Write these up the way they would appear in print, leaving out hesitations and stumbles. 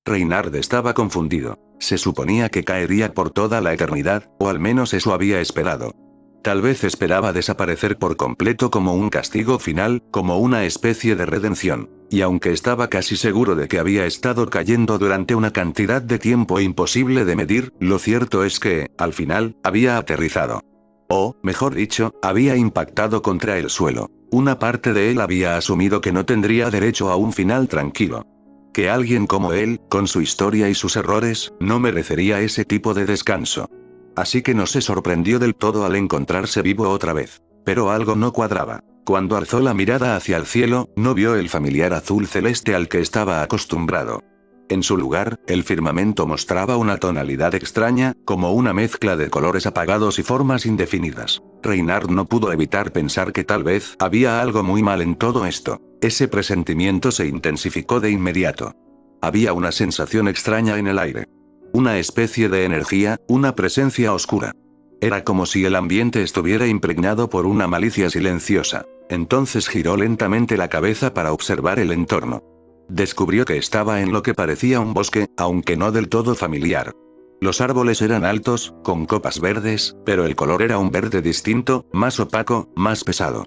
Reynard estaba confundido. Se suponía que caería por toda la eternidad, o al menos eso había esperado. Tal vez esperaba desaparecer por completo como un castigo final, como una especie de redención. Y aunque estaba casi seguro de que había estado cayendo durante una cantidad de tiempo imposible de medir, lo cierto es que, al final, había aterrizado. O, mejor dicho, había impactado contra el suelo. Una parte de él había asumido que no tendría derecho a un final tranquilo. Que alguien como él, con su historia y sus errores, no merecería ese tipo de descanso. Así que no se sorprendió del todo al encontrarse vivo otra vez. Pero algo no cuadraba. Cuando alzó la mirada hacia el cielo, no vio el familiar azul celeste al que estaba acostumbrado. En su lugar, el firmamento mostraba una tonalidad extraña, como una mezcla de colores apagados y formas indefinidas. Reynard no pudo evitar pensar que tal vez había algo muy mal en todo esto. Ese presentimiento se intensificó de inmediato. Había una sensación extraña en el aire. Una especie de energía, una presencia oscura. Era como si el ambiente estuviera impregnado por una malicia silenciosa. Entonces giró lentamente la cabeza para observar el entorno. Descubrió que estaba en lo que parecía un bosque, aunque no del todo familiar. Los árboles eran altos, con copas verdes, pero el color era un verde distinto, más opaco, más pesado.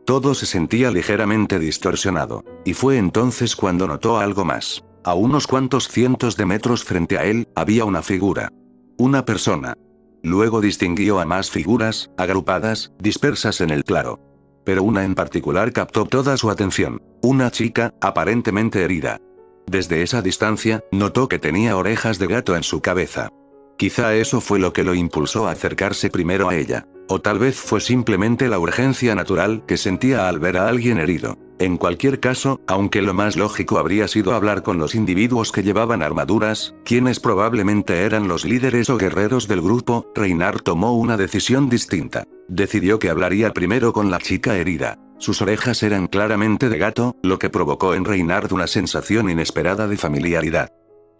Todo se sentía ligeramente distorsionado. Y fue entonces cuando notó algo más. A unos cuantos cientos de metros frente a él, había una figura. Una persona. Luego distinguió a más figuras, agrupadas, dispersas en el claro. Pero una en particular captó toda su atención. Una chica, aparentemente herida. Desde esa distancia, notó que tenía orejas de gato en su cabeza. Quizá eso fue lo que lo impulsó a acercarse primero a ella. O tal vez fue simplemente la urgencia natural que sentía al ver a alguien herido. En cualquier caso, aunque lo más lógico habría sido hablar con los individuos que llevaban armaduras, quienes probablemente eran los líderes o guerreros del grupo, Reynard tomó una decisión distinta. Decidió que hablaría primero con la chica herida. Sus orejas eran claramente de gato, lo que provocó en Reynard una sensación inesperada de familiaridad.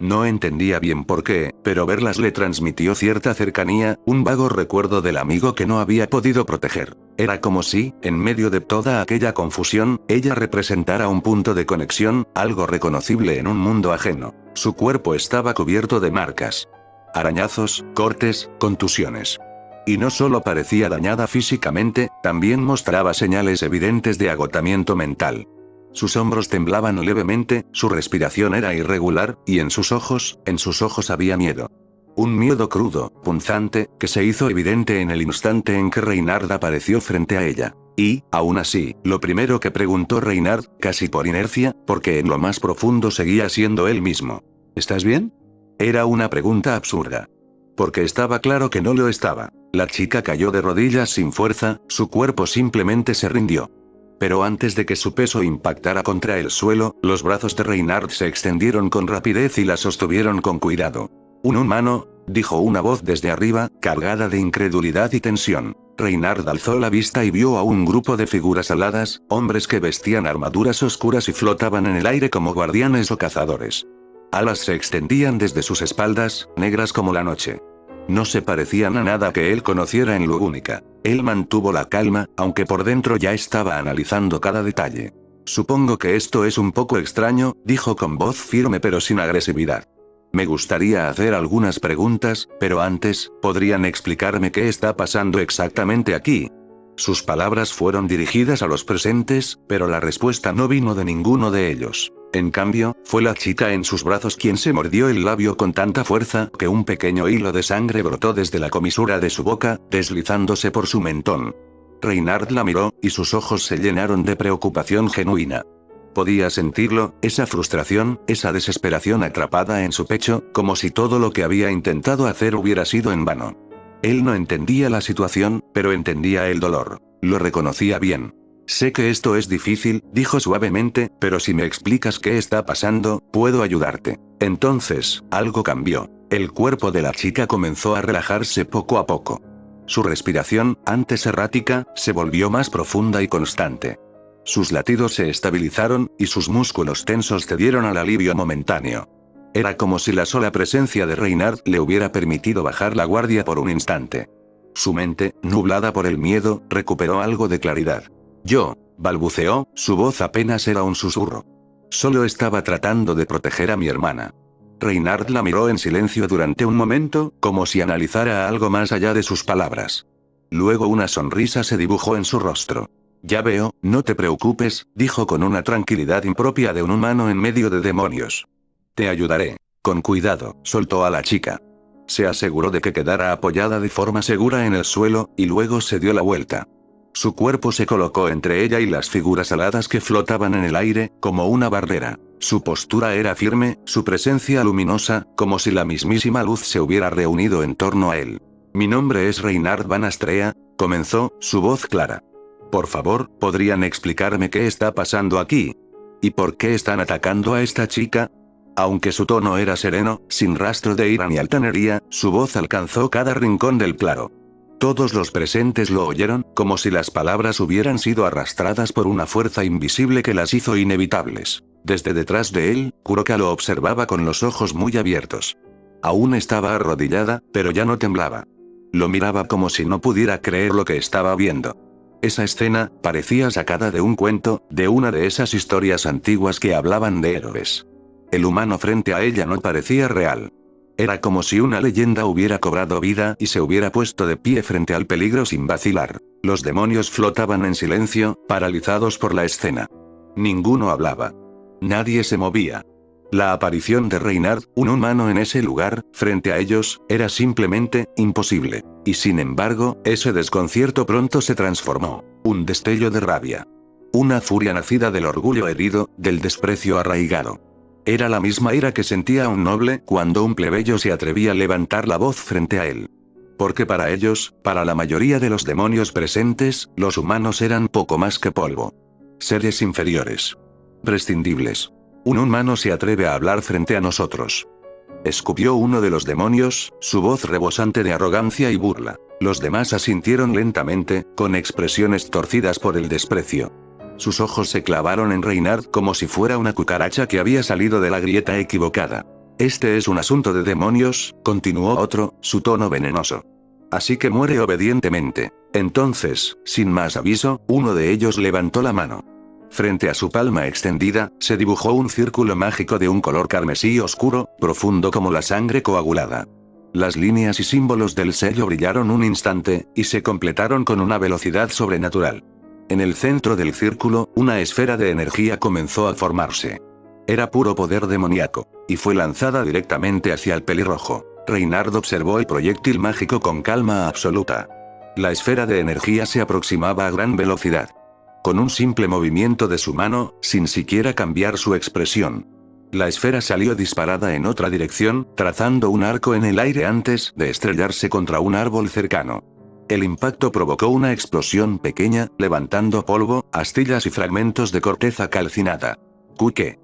No entendía bien por qué, pero verlas le transmitió cierta cercanía, un vago recuerdo del amigo que no había podido proteger. Era como si, en medio de toda aquella confusión, ella representara un punto de conexión, algo reconocible en un mundo ajeno. Su cuerpo estaba cubierto de marcas. Arañazos, cortes, contusiones. Y no solo parecía dañada físicamente, también mostraba señales evidentes de agotamiento mental. Sus hombros temblaban levemente, su respiración era irregular, y en sus ojos había miedo. Un miedo crudo, punzante, que se hizo evidente en el instante en que Reynard apareció frente a ella. Y, aún así, lo primero que preguntó Reynard, casi por inercia, porque en lo más profundo seguía siendo él mismo. ¿Estás bien? Era una pregunta absurda. Porque estaba claro que no lo estaba. La chica cayó de rodillas sin fuerza, su cuerpo simplemente se rindió. Pero antes de que su peso impactara contra el suelo, los brazos de Reynard se extendieron con rapidez y la sostuvieron con cuidado. «Un humano», dijo una voz desde arriba, cargada de incredulidad y tensión. Reynard alzó la vista y vio a un grupo de figuras aladas, hombres que vestían armaduras oscuras y flotaban en el aire como guardianes o cazadores. Alas se extendían desde sus espaldas, negras como la noche. No se parecían a nada que él conociera en Lugúnica. Él mantuvo la calma, aunque por dentro ya estaba analizando cada detalle. «Supongo que esto es un poco extraño», dijo con voz firme pero sin agresividad. «Me gustaría hacer algunas preguntas, pero antes, ¿podrían explicarme qué está pasando exactamente aquí?» Sus palabras fueron dirigidas a los presentes, pero la respuesta no vino de ninguno de ellos. En cambio, fue la chica en sus brazos quien se mordió el labio con tanta fuerza que un pequeño hilo de sangre brotó desde la comisura de su boca, deslizándose por su mentón. Reynard la miró, y sus ojos se llenaron de preocupación genuina. Podía sentirlo, esa frustración, esa desesperación atrapada en su pecho, como si todo lo que había intentado hacer hubiera sido en vano. Él no entendía la situación, pero entendía el dolor. Lo reconocía bien. «Sé que esto es difícil», dijo suavemente, «pero si me explicas qué está pasando, puedo ayudarte». Entonces, algo cambió. El cuerpo de la chica comenzó a relajarse poco a poco. Su respiración, antes errática, se volvió más profunda y constante. Sus latidos se estabilizaron, y sus músculos tensos cedieron al alivio momentáneo. Era como si la sola presencia de Reynard le hubiera permitido bajar la guardia por un instante. Su mente, nublada por el miedo, recuperó algo de claridad. «Yo», balbuceó, su voz apenas era un susurro. «Solo estaba tratando de proteger a mi hermana». Reinhard la miró en silencio durante un momento, como si analizara algo más allá de sus palabras. Luego una sonrisa se dibujó en su rostro. Ya veo, no te preocupes, dijo con una tranquilidad impropia de un humano en medio de demonios. Te ayudaré. Con cuidado, soltó a la chica. Se aseguró de que quedara apoyada de forma segura en el suelo, y luego se dio la vuelta. Su cuerpo se colocó entre ella y las figuras aladas que flotaban en el aire, como una barrera. Su postura era firme, su presencia luminosa, como si la mismísima luz se hubiera reunido en torno a él. Mi nombre es Reinhard van Astrea, comenzó, su voz clara. Por favor, ¿podrían explicarme qué está pasando aquí? ¿Y por qué están atacando a esta chica? Aunque su tono era sereno, sin rastro de ira ni altanería, su voz alcanzó cada rincón del claro. Todos los presentes lo oyeron, como si las palabras hubieran sido arrastradas por una fuerza invisible que las hizo inevitables. Desde detrás de él, Kuroka lo observaba con los ojos muy abiertos. Aún estaba arrodillada, pero ya no temblaba. Lo miraba como si no pudiera creer lo que estaba viendo. Esa escena parecía sacada de un cuento, de una de esas historias antiguas que hablaban de héroes. El humano frente a ella no parecía real. Era como si una leyenda hubiera cobrado vida y se hubiera puesto de pie frente al peligro sin vacilar. Los demonios flotaban en silencio, paralizados por la escena. Ninguno hablaba. Nadie se movía. La aparición de Reinhard, un humano en ese lugar, frente a ellos, era simplemente imposible. Y sin embargo, ese desconcierto pronto se transformó. Un destello de rabia. Una furia nacida del orgullo herido, del desprecio arraigado. Era la misma ira que sentía un noble cuando un plebeyo se atrevía a levantar la voz frente a él. Porque para ellos, para la mayoría de los demonios presentes, los humanos eran poco más que polvo. Seres inferiores. Prescindibles. Un humano se atreve a hablar frente a nosotros. Escupió uno de los demonios, su voz rebosante de arrogancia y burla. Los demás asintieron lentamente, con expresiones torcidas por el desprecio. Sus ojos se clavaron en Reinhard como si fuera una cucaracha que había salido de la grieta equivocada. Este es un asunto de demonios, continuó otro, su tono venenoso. Así que muere obedientemente. Entonces, sin más aviso, uno de ellos levantó la mano. Frente a su palma extendida, se dibujó un círculo mágico de un color carmesí oscuro, profundo como la sangre coagulada. Las líneas y símbolos del sello brillaron un instante, y se completaron con una velocidad sobrenatural. En el centro del círculo, una esfera de energía comenzó a formarse. Era puro poder demoníaco, y fue lanzada directamente hacia el pelirrojo. Reinhard observó el proyectil mágico con calma absoluta. La esfera de energía se aproximaba a gran velocidad. Con un simple movimiento de su mano, sin siquiera cambiar su expresión. La esfera salió disparada en otra dirección, trazando un arco en el aire antes de estrellarse contra un árbol cercano. El impacto provocó una explosión pequeña, levantando polvo, astillas y fragmentos de corteza calcinada. «¿Qué?»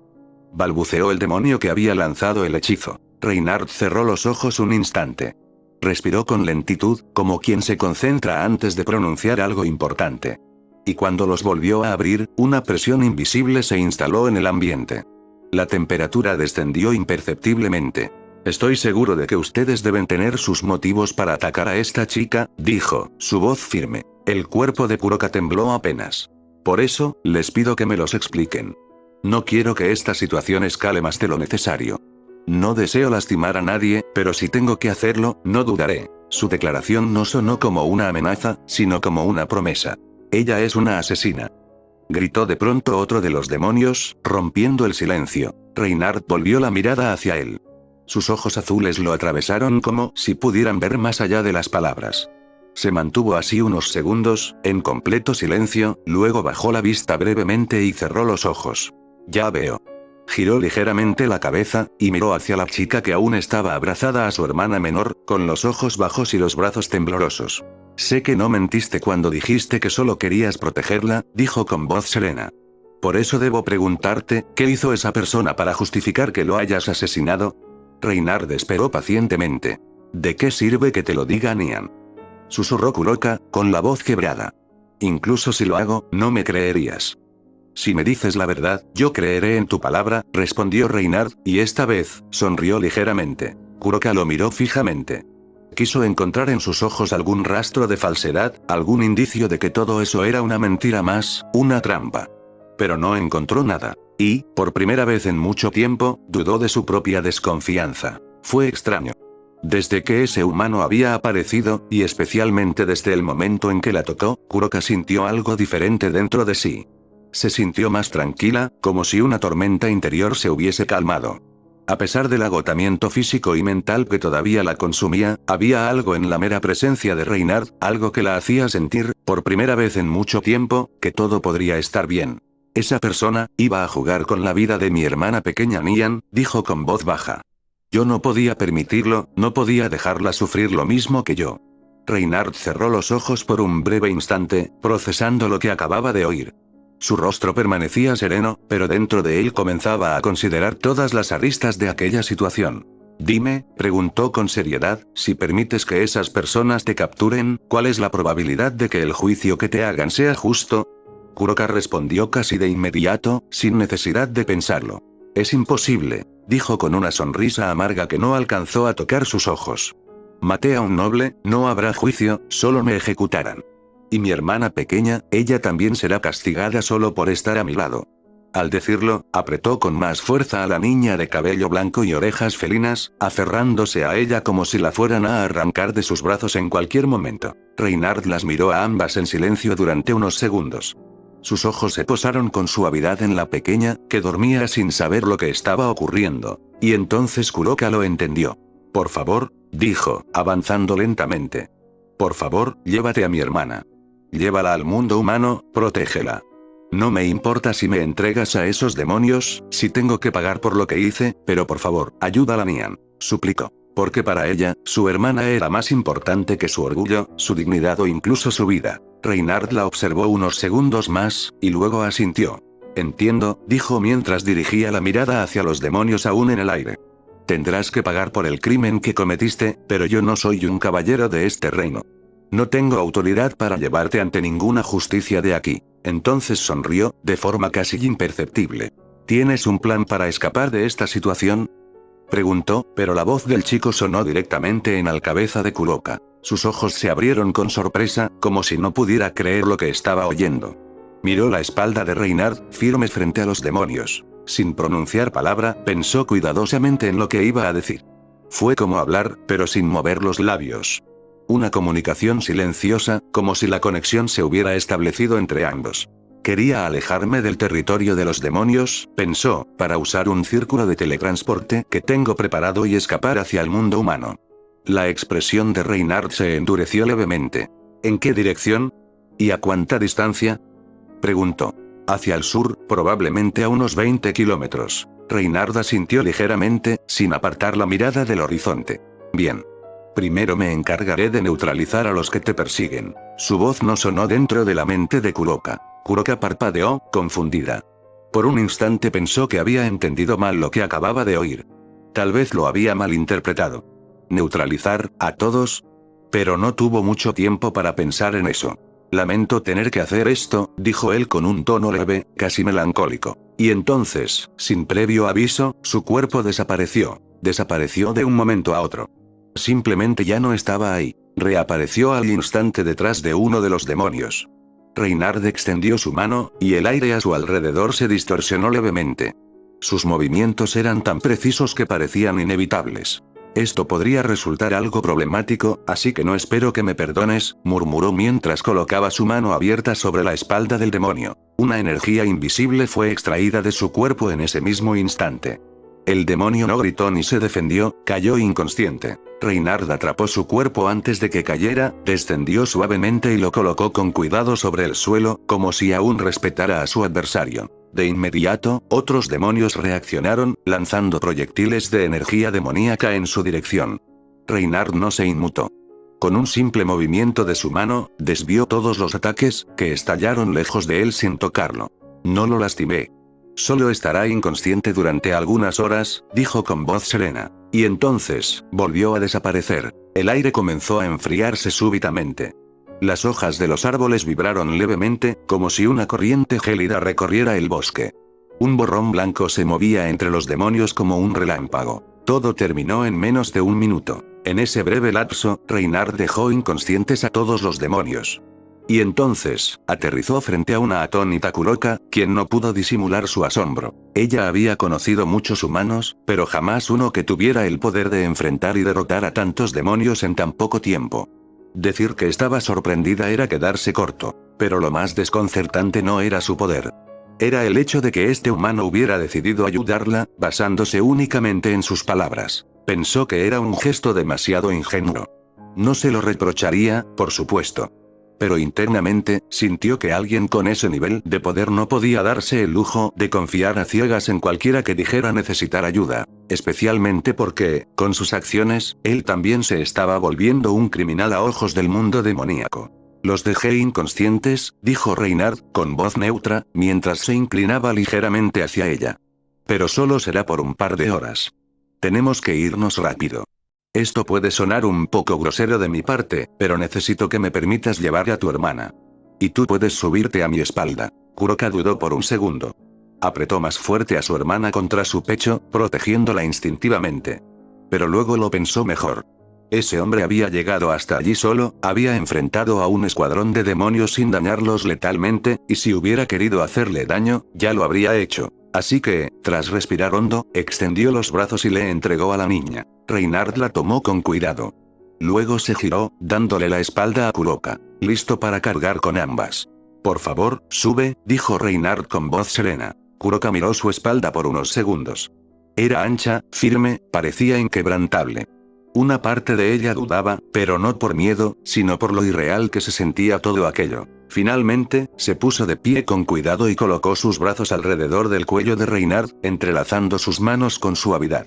balbuceó el demonio que había lanzado el hechizo. Reinhard cerró los ojos un instante. Respiró con lentitud, como quien se concentra antes de pronunciar algo importante. Y cuando los volvió a abrir, una presión invisible se instaló en el ambiente. La temperatura descendió imperceptiblemente. Estoy seguro de que ustedes deben tener sus motivos para atacar a esta chica, dijo, su voz firme. El cuerpo de Kuroka tembló apenas. Por eso, les pido que me los expliquen. No quiero que esta situación escale más de lo necesario. No deseo lastimar a nadie, pero si tengo que hacerlo, no dudaré. Su declaración no sonó como una amenaza, sino como una promesa. Ella es una asesina. Gritó de pronto otro de los demonios, rompiendo el silencio. Reinhard volvió la mirada hacia él. Sus ojos azules lo atravesaron como si pudieran ver más allá de las palabras. Se mantuvo así unos segundos, en completo silencio, luego bajó la vista brevemente y cerró los ojos. Ya veo. Giró ligeramente la cabeza, y miró hacia la chica que aún estaba abrazada a su hermana menor, con los ojos bajos y los brazos temblorosos. Sé que no mentiste cuando dijiste que solo querías protegerla, dijo con voz serena. Por eso debo preguntarte, ¿qué hizo esa persona para justificar que lo hayas asesinado? Reinhard esperó pacientemente. ¿De qué sirve que te lo diga Nian? Susurró Kuroka, con la voz quebrada. Incluso si lo hago, no me creerías. Si me dices la verdad, yo creeré en tu palabra, respondió Reinhard, y esta vez, sonrió ligeramente. Kuroka lo miró fijamente. Quiso encontrar en sus ojos algún rastro de falsedad, algún indicio de que todo eso era una mentira más, una trampa. Pero no encontró nada. Y, por primera vez en mucho tiempo, dudó de su propia desconfianza. Fue extraño. Desde que ese humano había aparecido, y especialmente desde el momento en que la tocó, Kuroka sintió algo diferente dentro de sí. Se sintió más tranquila, como si una tormenta interior se hubiese calmado. A pesar del agotamiento físico y mental que todavía la consumía, había algo en la mera presencia de Reynard, algo que la hacía sentir, por primera vez en mucho tiempo, que todo podría estar bien. Esa persona, iba a jugar con la vida de mi hermana pequeña Nian, dijo con voz baja. Yo no podía permitirlo, no podía dejarla sufrir lo mismo que yo. Reynard cerró los ojos por un breve instante, procesando lo que acababa de oír. Su rostro permanecía sereno, pero dentro de él comenzaba a considerar todas las aristas de aquella situación. Dime, preguntó con seriedad, si permites que esas personas te capturen, ¿cuál es la probabilidad de que el juicio que te hagan sea justo? Kuroka respondió casi de inmediato, sin necesidad de pensarlo. Es imposible, dijo con una sonrisa amarga que no alcanzó a tocar sus ojos. Maté a un noble, no habrá juicio, solo me ejecutarán. Y mi hermana pequeña, ella también será castigada solo por estar a mi lado. Al decirlo, apretó con más fuerza a la niña de cabello blanco y orejas felinas, aferrándose a ella como si la fueran a arrancar de sus brazos en cualquier momento. Reynard las miró a ambas en silencio durante unos segundos. Sus ojos se posaron con suavidad en la pequeña, que dormía sin saber lo que estaba ocurriendo. Y entonces Kuroka lo entendió. Por favor, dijo, avanzando lentamente. Por favor, llévate a mi hermana. Llévala al mundo humano, protégela. No me importa si me entregas a esos demonios, si tengo que pagar por lo que hice, pero por favor, ayúdala a Nian, suplicó. Porque para ella, su hermana era más importante que su orgullo, su dignidad o incluso su vida. Reynard la observó unos segundos más, y luego asintió. Entiendo, dijo mientras dirigía la mirada hacia los demonios aún en el aire. Tendrás que pagar por el crimen que cometiste, pero yo no soy un caballero de este reino. No tengo autoridad para llevarte ante ninguna justicia de aquí. Entonces sonrió, de forma casi imperceptible. ¿Tienes un plan para escapar de esta situación? Preguntó, pero la voz del chico sonó directamente en la cabeza de Kuroka. Sus ojos se abrieron con sorpresa, como si no pudiera creer lo que estaba oyendo. Miró la espalda de Reynard, firme frente a los demonios. Sin pronunciar palabra, pensó cuidadosamente en lo que iba a decir. Fue como hablar, pero sin mover los labios. Una comunicación silenciosa, como si la conexión se hubiera establecido entre ambos. Quería alejarme del territorio de los demonios, pensó, para usar un círculo de teletransporte que tengo preparado y escapar hacia el mundo humano. La expresión de Reynard se endureció levemente. ¿En qué dirección? ¿Y a cuánta distancia? Preguntó. Hacia el sur, probablemente a unos 20 kilómetros. Reynard asintió ligeramente, sin apartar la mirada del horizonte. Bien. Primero me encargaré de neutralizar a los que te persiguen. Su voz no sonó dentro de la mente de Kuroka. Kuroka parpadeó, confundida. Por un instante pensó que había entendido mal lo que acababa de oír. Tal vez lo había malinterpretado. ¿Neutralizar a todos? Pero no tuvo mucho tiempo para pensar en eso. Lamento tener que hacer esto, dijo él con un tono leve, casi melancólico. Y entonces, sin previo aviso, su cuerpo desapareció. Desapareció de un momento a otro. Simplemente ya no estaba ahí. Reapareció al instante detrás de uno de los demonios. Reynard extendió su mano, y el aire a su alrededor se distorsionó levemente. Sus movimientos eran tan precisos que parecían inevitables. Esto podría resultar algo problemático, así que no espero que me perdones, murmuró mientras colocaba su mano abierta sobre la espalda del demonio. Una energía invisible fue extraída de su cuerpo en ese mismo instante. El demonio no gritó ni se defendió, cayó inconsciente. Reynard atrapó su cuerpo antes de que cayera, descendió suavemente y lo colocó con cuidado sobre el suelo, como si aún respetara a su adversario. De inmediato, otros demonios reaccionaron, lanzando proyectiles de energía demoníaca en su dirección. Reynard no se inmutó. Con un simple movimiento de su mano, desvió todos los ataques, que estallaron lejos de él sin tocarlo. No lo lastimé. Solo estará inconsciente durante algunas horas, dijo con voz serena. Y entonces, volvió a desaparecer. El aire comenzó a enfriarse súbitamente. Las hojas de los árboles vibraron levemente, como si una corriente gélida recorriera el bosque. Un borrón blanco se movía entre los demonios como un relámpago. Todo terminó en menos de un minuto. En ese breve lapso, Reynard dejó inconscientes a todos los demonios. Y entonces, aterrizó frente a una atónita Kuroka, quien no pudo disimular su asombro. Ella había conocido muchos humanos, pero jamás uno que tuviera el poder de enfrentar y derrotar a tantos demonios en tan poco tiempo. Decir que estaba sorprendida era quedarse corto, pero lo más desconcertante no era su poder. Era el hecho de que este humano hubiera decidido ayudarla, basándose únicamente en sus palabras. Pensó que era un gesto demasiado ingenuo. No se lo reprocharía, por supuesto. Pero internamente, sintió que alguien con ese nivel de poder no podía darse el lujo de confiar a ciegas en cualquiera que dijera necesitar ayuda. Especialmente porque, con sus acciones, él también se estaba volviendo un criminal a ojos del mundo demoníaco. Los dejé inconscientes, dijo Reinhard, con voz neutra, mientras se inclinaba ligeramente hacia ella. Pero solo será por un par de horas. Tenemos que irnos rápido. Esto puede sonar un poco grosero de mi parte, pero necesito que me permitas llevar a tu hermana. Y tú puedes subirte a mi espalda. Kuroka dudó por un segundo. Apretó más fuerte a su hermana contra su pecho, protegiéndola instintivamente. Pero luego lo pensó mejor. Ese hombre había llegado hasta allí solo, había enfrentado a un escuadrón de demonios sin dañarlos letalmente, y si hubiera querido hacerle daño, ya lo habría hecho. Así que, tras respirar hondo, extendió los brazos y le entregó a la niña. Reinhard la tomó con cuidado. Luego se giró, dándole la espalda a Kuroka. Listo para cargar con ambas. Por favor, sube, dijo Reinhard con voz serena. Kuroka miró su espalda por unos segundos. Era ancha, firme, parecía inquebrantable. Una parte de ella dudaba, pero no por miedo, sino por lo irreal que se sentía todo aquello. Finalmente, se puso de pie con cuidado y colocó sus brazos alrededor del cuello de Reinhard, entrelazando sus manos con suavidad.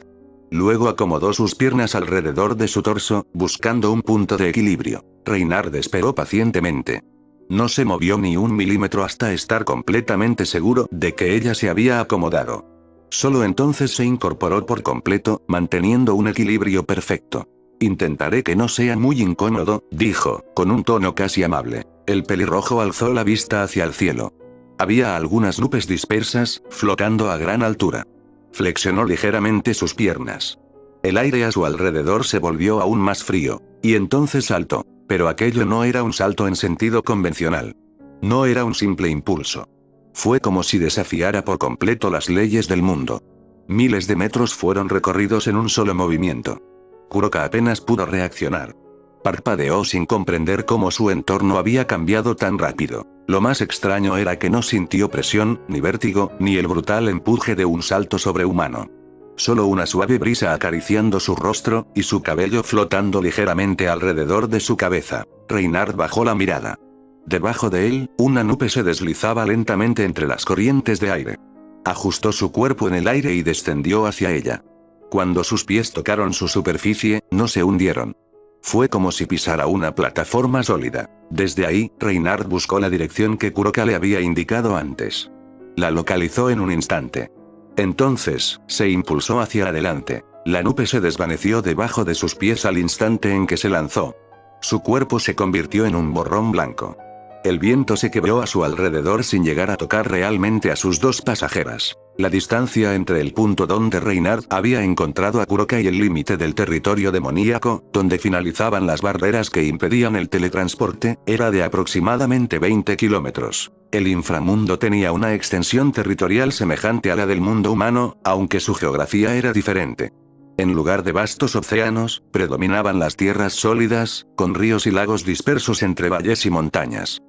Luego acomodó sus piernas alrededor de su torso, buscando un punto de equilibrio. Reinhard esperó pacientemente. No se movió ni un milímetro hasta estar completamente seguro de que ella se había acomodado. Solo entonces se incorporó por completo, manteniendo un equilibrio perfecto. Intentaré que no sea muy incómodo, dijo, con un tono casi amable. El pelirrojo alzó la vista hacia el cielo. Había algunas nubes dispersas, flotando a gran altura. Flexionó ligeramente sus piernas. El aire a su alrededor se volvió aún más frío. Y entonces saltó. Pero aquello no era un salto en sentido convencional. No era un simple impulso. Fue como si desafiara por completo las leyes del mundo. Miles de metros fueron recorridos en un solo movimiento. Kuroka apenas pudo reaccionar. Parpadeó sin comprender cómo su entorno había cambiado tan rápido. Lo más extraño era que no sintió presión, ni vértigo, ni el brutal empuje de un salto sobrehumano. Solo una suave brisa acariciando su rostro, y su cabello flotando ligeramente alrededor de su cabeza. Reinhard bajó la mirada. Debajo de él, una nube se deslizaba lentamente entre las corrientes de aire. Ajustó su cuerpo en el aire y descendió hacia ella. Cuando sus pies tocaron su superficie, no se hundieron. Fue como si pisara una plataforma sólida. Desde ahí, Reinhard buscó la dirección que Kuroka le había indicado antes. La localizó en un instante. Entonces, se impulsó hacia adelante. La nube se desvaneció debajo de sus pies al instante en que se lanzó. Su cuerpo se convirtió en un borrón blanco. El viento se quebró a su alrededor sin llegar a tocar realmente a sus dos pasajeras. La distancia entre el punto donde Reinhard había encontrado a Kuroka y el límite del territorio demoníaco, donde finalizaban las barreras que impedían el teletransporte, era de aproximadamente 20 kilómetros. El inframundo tenía una extensión territorial semejante a la del mundo humano, aunque su geografía era diferente. En lugar de vastos océanos, predominaban las tierras sólidas, con ríos y lagos dispersos entre valles y montañas.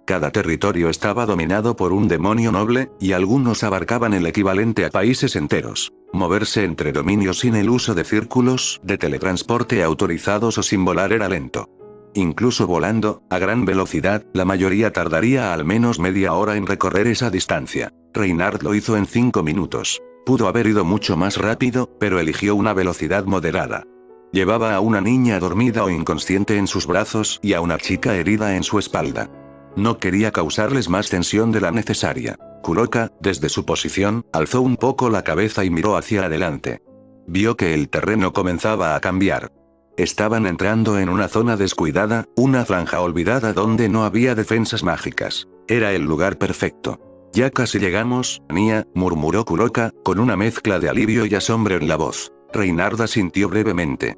Cada territorio estaba dominado por un demonio noble, y algunos abarcaban el equivalente a países enteros. Moverse entre dominios sin el uso de círculos de teletransporte autorizados o sin volar era lento. Incluso volando, a gran velocidad, la mayoría tardaría al menos media hora en recorrer esa distancia. Reinhard lo hizo en 5 minutos. Pudo haber ido mucho más rápido, pero eligió una velocidad moderada. Llevaba a una niña dormida o inconsciente en sus brazos y a una chica herida en su espalda. No quería causarles más tensión de la necesaria. Kuroka, desde su posición, alzó un poco la cabeza y miró hacia adelante. Vio que el terreno comenzaba a cambiar. Estaban entrando en una zona descuidada, una franja olvidada donde no había defensas mágicas. Era el lugar perfecto. Ya casi llegamos, Nia, murmuró Kuroka, con una mezcla de alivio y asombro en la voz. Reinhard asintió brevemente.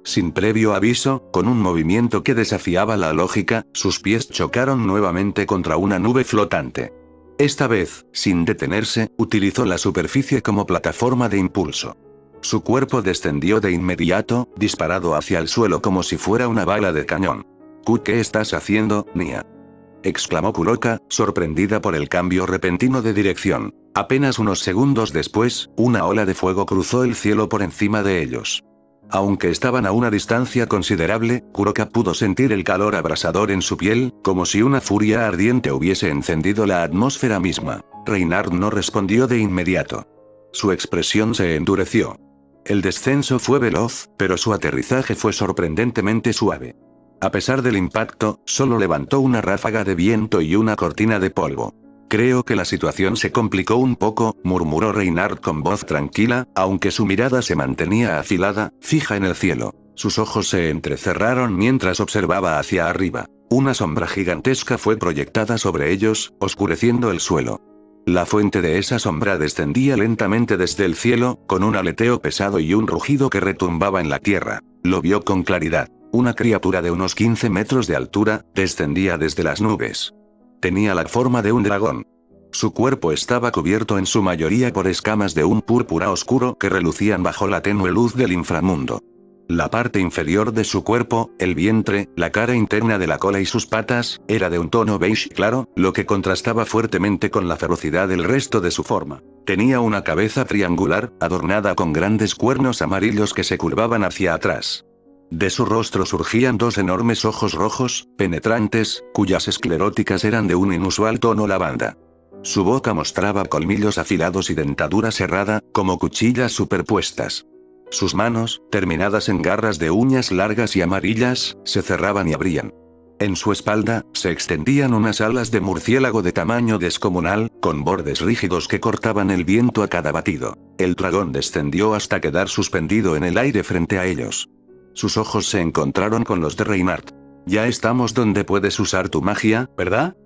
Sin previo aviso, con un movimiento que desafiaba la lógica, sus pies chocaron nuevamente contra una nube flotante. Esta vez, sin detenerse, utilizó la superficie como plataforma de impulso. Su cuerpo descendió de inmediato, disparado hacia el suelo como si fuera una bala de cañón. ¿Qué estás haciendo, Nia?», exclamó Kuroka, sorprendida por el cambio repentino de dirección. Apenas unos segundos después, una ola de fuego cruzó el cielo por encima de ellos. Aunque estaban a una distancia considerable, Kuroka pudo sentir el calor abrasador en su piel, como si una furia ardiente hubiese encendido la atmósfera misma. Reinhard no respondió de inmediato. Su expresión se endureció. El descenso fue veloz, pero su aterrizaje fue sorprendentemente suave. A pesar del impacto, solo levantó una ráfaga de viento y una cortina de polvo. «Creo que la situación se complicó un poco», murmuró Reinhard con voz tranquila, aunque su mirada se mantenía afilada, fija en el cielo. Sus ojos se entrecerraron mientras observaba hacia arriba. Una sombra gigantesca fue proyectada sobre ellos, oscureciendo el suelo. La fuente de esa sombra descendía lentamente desde el cielo, con un aleteo pesado y un rugido que retumbaba en la tierra. Lo vio con claridad. Una criatura de unos 15 metros de altura, descendía desde las nubes. Tenía la forma de un dragón. Su cuerpo estaba cubierto en su mayoría por escamas de un púrpura oscuro que relucían bajo la tenue luz del inframundo. La parte inferior de su cuerpo, el vientre, la cara interna de la cola y sus patas, era de un tono beige claro, lo que contrastaba fuertemente con la ferocidad del resto de su forma. Tenía una cabeza triangular, adornada con grandes cuernos amarillos que se curvaban hacia atrás. De su rostro surgían dos enormes ojos rojos, penetrantes, cuyas escleróticas eran de un inusual tono lavanda. Su boca mostraba colmillos afilados y dentadura cerrada, como cuchillas superpuestas. Sus manos, terminadas en garras de uñas largas y amarillas, se cerraban y abrían. En su espalda, se extendían unas alas de murciélago de tamaño descomunal, con bordes rígidos que cortaban el viento a cada batido. El dragón descendió hasta quedar suspendido en el aire frente a ellos. Sus ojos se encontraron con los de Reinhard. «Ya estamos donde puedes usar tu magia, ¿verdad?»,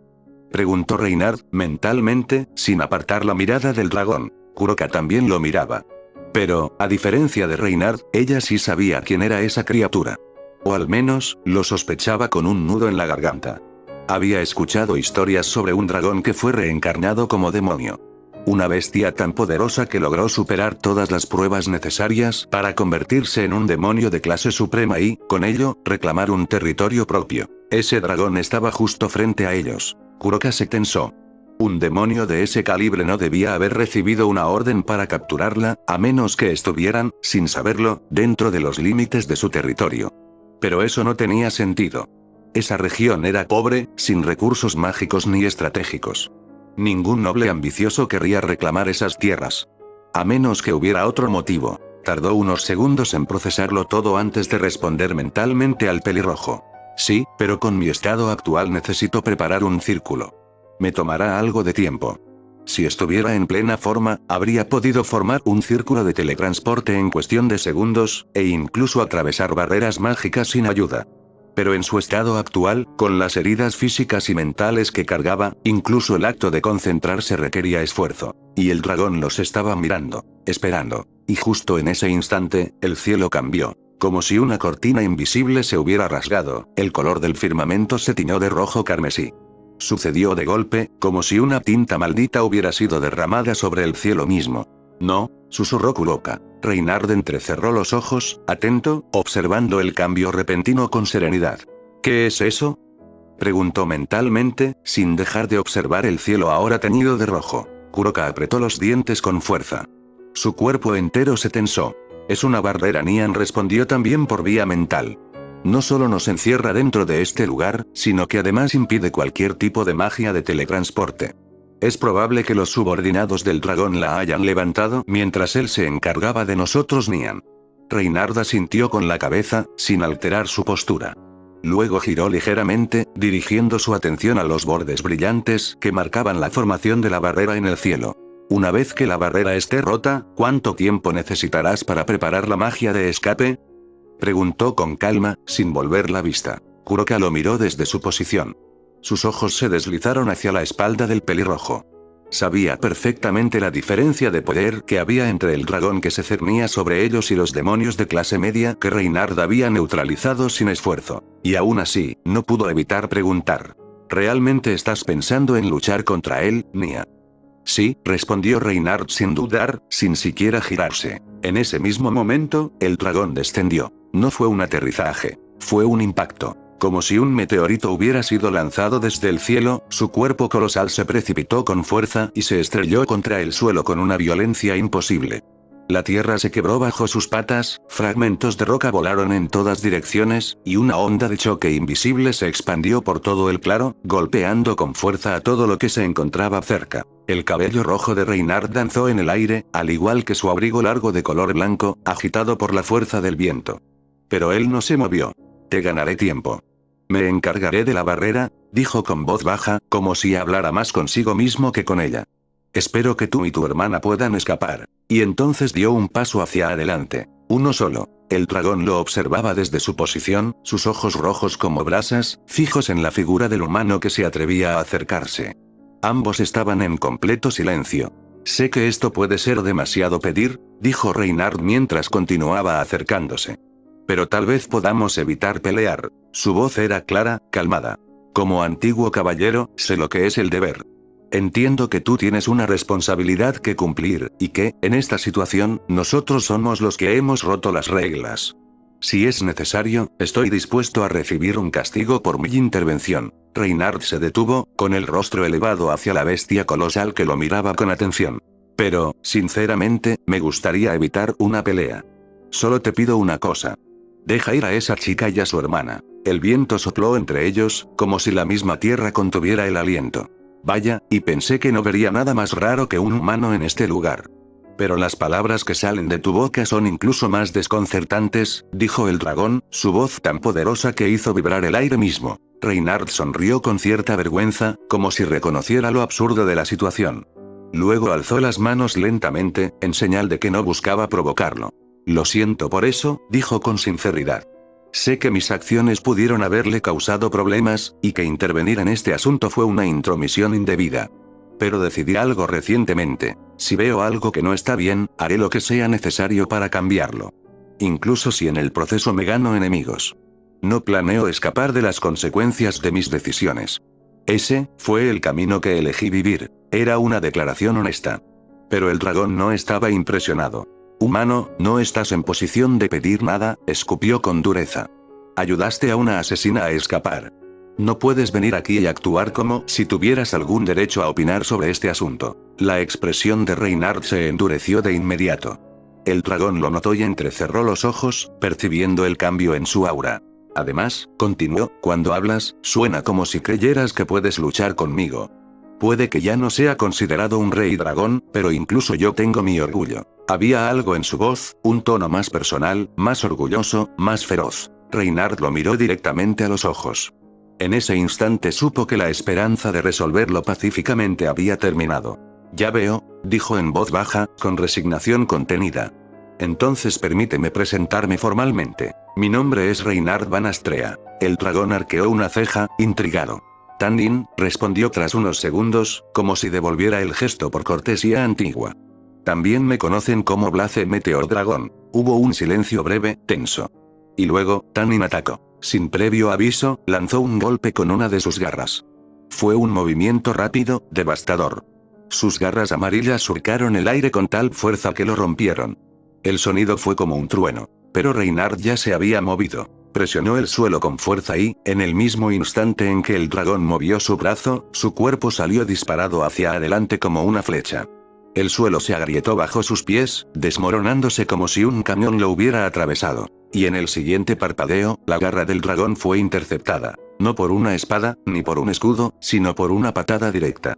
preguntó Reinhard, mentalmente, sin apartar la mirada del dragón. Kuroka también lo miraba. Pero, a diferencia de Reinhard, ella sí sabía quién era esa criatura. O al menos, lo sospechaba con un nudo en la garganta. Había escuchado historias sobre un dragón que fue reencarnado como demonio. Una bestia tan poderosa que logró superar todas las pruebas necesarias para convertirse en un demonio de clase suprema y, con ello, reclamar un territorio propio. Ese dragón estaba justo frente a ellos. Kuroka se tensó. Un demonio de ese calibre no debía haber recibido una orden para capturarla, a menos que estuvieran, sin saberlo, dentro de los límites de su territorio. Pero eso no tenía sentido. Esa región era pobre, sin recursos mágicos ni estratégicos. Ningún noble ambicioso querría reclamar esas tierras. A menos que hubiera otro motivo. Tardó unos segundos en procesarlo todo antes de responder mentalmente al pelirrojo. «Sí, pero con mi estado actual necesito preparar un círculo. Me tomará algo de tiempo». Si estuviera en plena forma, habría podido formar un círculo de teletransporte en cuestión de segundos, e incluso atravesar barreras mágicas sin ayuda. Pero en su estado actual, con las heridas físicas y mentales que cargaba, incluso el acto de concentrarse requería esfuerzo. Y el dragón los estaba mirando, esperando. Y justo en ese instante, el cielo cambió. Como si una cortina invisible se hubiera rasgado, el color del firmamento se tiñó de rojo carmesí. Sucedió de golpe, como si una tinta maldita hubiera sido derramada sobre el cielo mismo. «No», susurró Kuroka. Reinhard entrecerró los ojos, atento, observando el cambio repentino con serenidad. «¿Qué es eso?», preguntó mentalmente, sin dejar de observar el cielo ahora teñido de rojo. Kuroka apretó los dientes con fuerza. Su cuerpo entero se tensó. «Es una barrera», Nian respondió también por vía mental. «No solo nos encierra dentro de este lugar, sino que además impide cualquier tipo de magia de teletransporte. Es probable que los subordinados del dragón la hayan levantado mientras él se encargaba de nosotros, Nian». Reinhard asintió con la cabeza, sin alterar su postura. Luego giró ligeramente, dirigiendo su atención a los bordes brillantes que marcaban la formación de la barrera en el cielo. «Una vez que la barrera esté rota, ¿cuánto tiempo necesitarás para preparar la magia de escape?», preguntó con calma, sin volver la vista. Kuroka lo miró desde su posición. Sus ojos se deslizaron hacia la espalda del pelirrojo. Sabía perfectamente la diferencia de poder que había entre el dragón que se cernía sobre ellos y los demonios de clase media que Reynard había neutralizado sin esfuerzo. Y aún así, no pudo evitar preguntar. ¿Realmente estás pensando en luchar contra él, Nia? Sí, respondió Reynard sin dudar, sin siquiera girarse. En ese mismo momento, el dragón descendió. No fue un aterrizaje. Fue un impacto. Como si un meteorito hubiera sido lanzado desde el cielo, su cuerpo colosal se precipitó con fuerza y se estrelló contra el suelo con una violencia imposible. La tierra se quebró bajo sus patas, fragmentos de roca volaron en todas direcciones, y una onda de choque invisible se expandió por todo el claro, golpeando con fuerza a todo lo que se encontraba cerca. El cabello rojo de Reynard danzó en el aire, al igual que su abrigo largo de color blanco, agitado por la fuerza del viento. Pero él no se movió. Te ganaré tiempo. Me encargaré de la barrera, dijo con voz baja, como si hablara más consigo mismo que con ella. Espero que tú y tu hermana puedan escapar. Y entonces dio un paso hacia adelante. Uno solo. El dragón lo observaba desde su posición, sus ojos rojos como brasas, fijos en la figura del humano que se atrevía a acercarse. Ambos estaban en completo silencio. Sé que esto puede ser demasiado pedir, dijo Reynard mientras continuaba acercándose. Pero tal vez podamos evitar pelear. Su voz era clara, calmada. Como antiguo caballero, sé lo que es el deber. Entiendo que tú tienes una responsabilidad que cumplir, y que, en esta situación, nosotros somos los que hemos roto las reglas. Si es necesario, estoy dispuesto a recibir un castigo por mi intervención. Reynard se detuvo, con el rostro elevado hacia la bestia colosal que lo miraba con atención. Pero, sinceramente, me gustaría evitar una pelea. Solo te pido una cosa. Deja ir a esa chica y a su hermana. El viento sopló entre ellos, como si la misma tierra contuviera el aliento. Vaya, y pensé que no vería nada más raro que un humano en este lugar. Pero las palabras que salen de tu boca son incluso más desconcertantes, dijo el dragón, su voz tan poderosa que hizo vibrar el aire mismo. Reynard sonrió con cierta vergüenza, como si reconociera lo absurdo de la situación. Luego alzó las manos lentamente, en señal de que no buscaba provocarlo. Lo siento por eso, dijo con sinceridad. Sé que mis acciones pudieron haberle causado problemas, y que intervenir en este asunto fue una intromisión indebida. Pero decidí algo recientemente. Si veo algo que no está bien, haré lo que sea necesario para cambiarlo. Incluso si en el proceso me gano enemigos. No planeo escapar de las consecuencias de mis decisiones. Ese fue el camino que elegí vivir. Era una declaración honesta. Pero el dragón no estaba impresionado. Humano, no estás en posición de pedir nada, escupió con dureza. Ayudaste a una asesina a escapar. No puedes venir aquí y actuar como si tuvieras algún derecho a opinar sobre este asunto. La expresión de Reynard se endureció de inmediato. El dragón lo notó y entrecerró los ojos, percibiendo el cambio en su aura. Además, continuó, cuando hablas, suena como si creyeras que puedes luchar conmigo. Puede que ya no sea considerado un rey dragón, pero incluso yo tengo mi orgullo. Había algo en su voz, un tono más personal, más orgulloso, más feroz. Reynard lo miró directamente a los ojos. En ese instante supo que la esperanza de resolverlo pacíficamente había terminado. Ya veo, dijo en voz baja, con resignación contenida. Entonces permíteme presentarme formalmente. Mi nombre es Reynard Van Astrea. El dragón arqueó una ceja, intrigado. Tandin, respondió tras unos segundos, como si devolviera el gesto por cortesía antigua. También me conocen como Blaze Meteor Dragón. Hubo un silencio breve, tenso. Y luego, Tandin atacó. Sin previo aviso, lanzó un golpe con una de sus garras. Fue un movimiento rápido, devastador. Sus garras amarillas surcaron el aire con tal fuerza que lo rompieron. El sonido fue como un trueno. Pero Reynard ya se había movido. Presionó el suelo con fuerza y, en el mismo instante en que el dragón movió su brazo, su cuerpo salió disparado hacia adelante como una flecha. El suelo se agrietó bajo sus pies, desmoronándose como si un camión lo hubiera atravesado. Y en el siguiente parpadeo, la garra del dragón fue interceptada. No por una espada, ni por un escudo, sino por una patada directa.